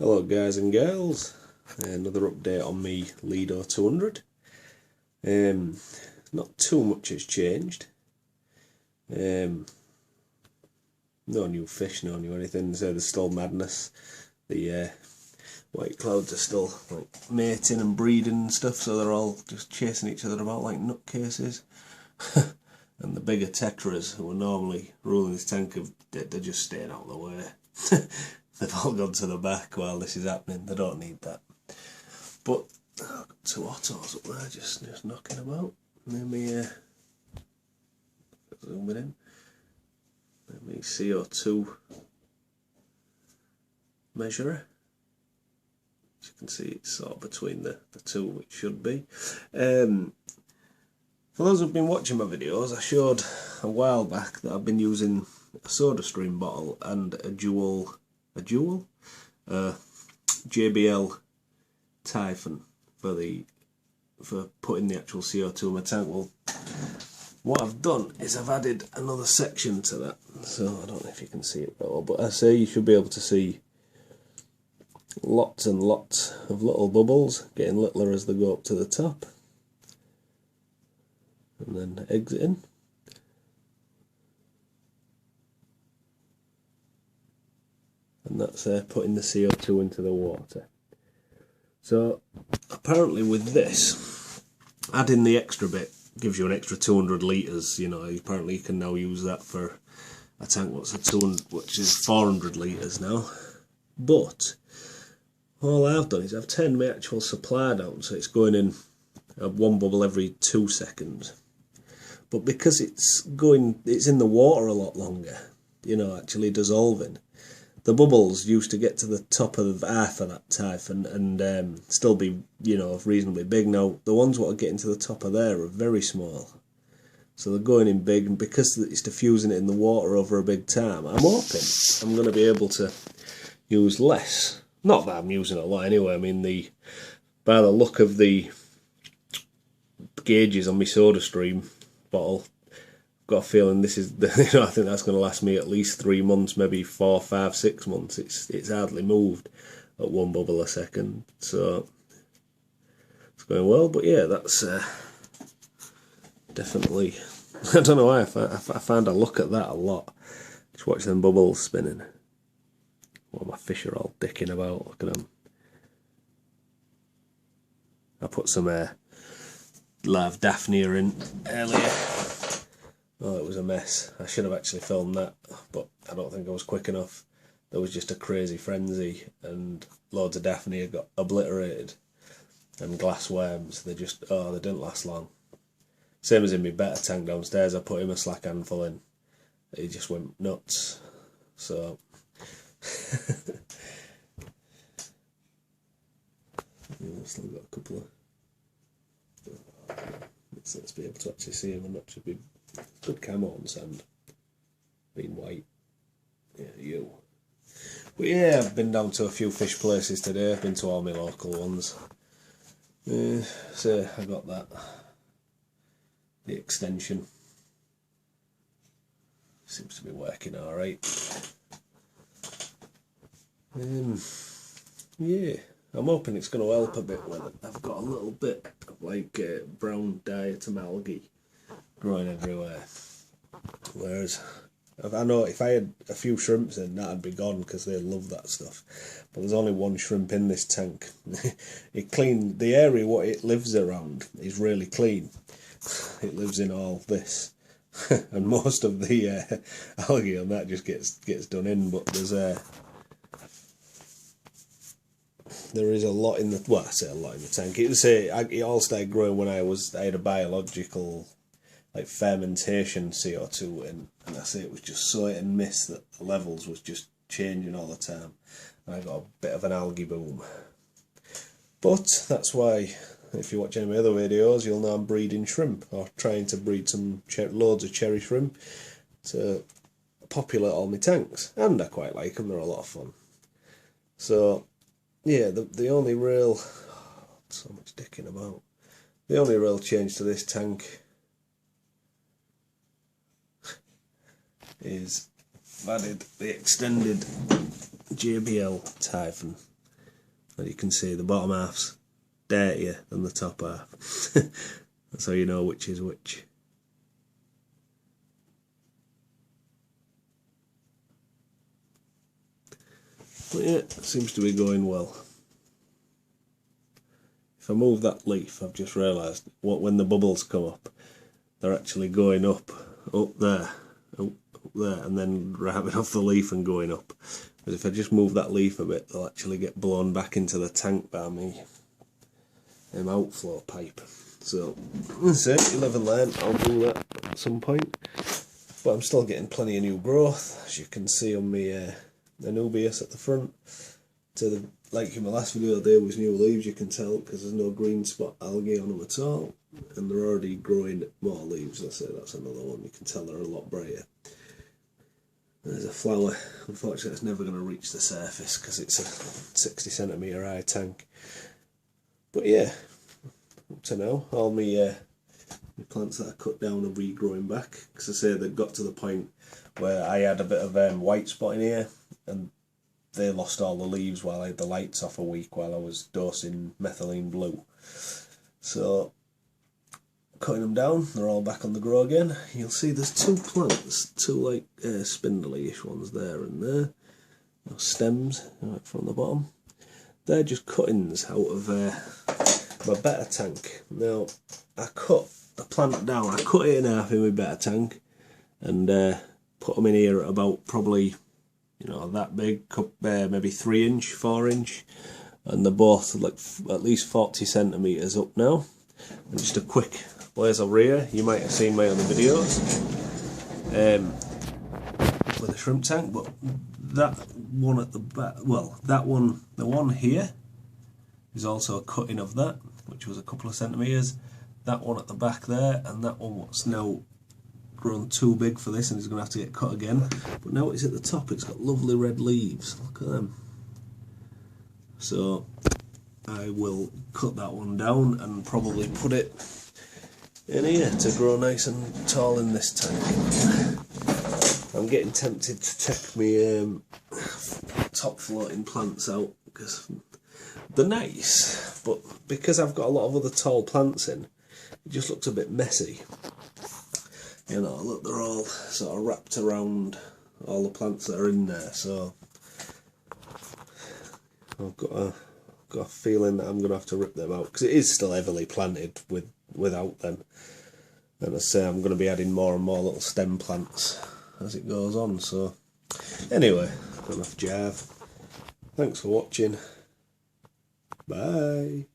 Hello guys and girls, another update on me Lido 200. Not too much has changed. No new fish, no new anything, so there's still madness. The white clouds are still like mating and breeding and stuff, so they're all just chasing each other about like nutcases. And the bigger tetras who are normally ruling this tank, they're just staying out of the way. They've all gone to the back while this is happening. They don't need that. But I've got two autos up there just knocking about. Let me zoom it in. Let me CO2 measurer. As you can see, it's sort of between the two, which should be. For those who've been watching my videos, I showed a while back that I've been using a SodaStream bottle and a JBL Taifun for putting the actual CO2 in my tank. Well, what I've done is I've added another section to that, so I don't know if you can see it well, but I say you should be able to see lots and lots of little bubbles getting littler as they go up to the top and then exiting. And that's putting the CO2 into the water. So apparently with this, adding the extra bit gives you an extra 200 litres. You know, apparently you can now use that for a tank which is 400 litres now. But all I've done is I've turned my actual supply down, so it's going in one bubble every 2 seconds. But because it's in the water a lot longer, you know, actually dissolving, the bubbles used to get to the top of half of that Taifun and still be, you know, reasonably big. Now, the ones what are getting to the top of there are very small. So they're going in big, and because it's diffusing it in the water over a big time, I'm hoping I'm going to be able to use less. Not that I'm using a lot anyway. I mean, by the look of the gauges on my SodaStream bottle, got a feeling this is, you know, I think that's going to last me at least 3 months, maybe 4, 5, 6 months. It's hardly moved at 1 bubble a second, so it's going well. But yeah, that's definitely, I don't know why I find I look at that a lot. Just watch them bubbles spinning. Well, my fish are all dicking about. Look at them. I put some live Daphnia in earlier. Oh, it was a mess. I should have actually filmed that, but I don't think I was quick enough. There was just a crazy frenzy, and loads of Daphnia got obliterated, and glass worms. They didn't last long. Same as in my better tank downstairs. I put him a slack handful in. He just went nuts. So I've still got a couple of. Let's be able to actually see him and not just be. Good camo on sand. Being white. Yeah, you. But yeah, I've been down to a few fish places today. I've been to all my local ones. So I got that. The extension. Seems to be working alright. Yeah, I'm hoping it's going to help a bit with it. I've got a little bit of like brown diatom algae growing everywhere, whereas I know if I had a few shrimps in, that'd be gone because they love that stuff. But there's only one shrimp in this tank. The area what it lives around is really clean. It lives in all this, and most of the algae on that just gets done in. But there is a lot in the, well, I say a lot in the tank. It all started growing when I had a biological, like, fermentation CO2 in, and I say it was just so hit and miss that the levels was just changing all the time, and I got a bit of an algae boom. But that's why, if you watch any of my other videos, you'll know I'm breeding shrimp, or trying to breed loads of cherry shrimp to populate all my tanks, and I quite like them. They're a lot of fun. So yeah, the only real, so much dicking about, the only real change to this tank is I've added the extended JBL Taifun As you can see, the bottom half's dirtier than the top half. That's how you know which is which. But yeah, it seems to be going well. If I move that leaf, I've just realised when the bubbles come up, they're actually going up there, and then wrapping off the leaf and going up. But if I just move that leaf a bit, they'll actually get blown back into the tank by me outflow pipe. So that's it, you live and learn. I'll do that at some point. But I'm still getting plenty of new growth, as you can see on my Anubias at the front. Like in my last video, there was new leaves, you can tell, because there's no green spot algae on them at all. And they're already growing more leaves. I say that's another one, you can tell they're a lot brighter. There's a flower, unfortunately it's never going to reach the surface because it's a 60cm high tank. But yeah, up to now, all my plants that I cut down are regrowing back, because I say they got to the point where I had a bit of white spot in here, and they lost all the leaves while I had the lights off a week while I was dosing methylene blue. So cutting them down, they're all back on the grow again. You'll see there's two plants, two like spindly-ish ones there and there. Those stems right from the bottom. They're just cuttings out of my better tank. Now I cut the plant down, I cut it in half in my better tank and put them in here at about probably, you know, that big, maybe 3 inch, 4 inch, and they're both like at least 40 centimeters up now. And just a quick blaze over here, you might have seen my other videos with a shrimp tank, but that one at the back, well, that one, the one here is also a cutting of that, which was a couple of centimeters. That one at the back there, and that one what's now grown too big for this and is going to have to get cut again. But now it's at the top, it's got lovely red leaves, look at them. So I will cut that one down and probably put it in here to grow nice and tall in this tank. I'm getting tempted to take my top floating plants out because they're nice, but because I've got a lot of other tall plants in, it just looks a bit messy. You know, look, they're all sort of wrapped around all the plants that are in there, so I've got a feeling that I'm going to have to rip them out, because it is still heavily planted without them. And I say I'm going to be adding more and more little stem plants as it goes on. So anyway, enough jive. Thanks for watching. Bye.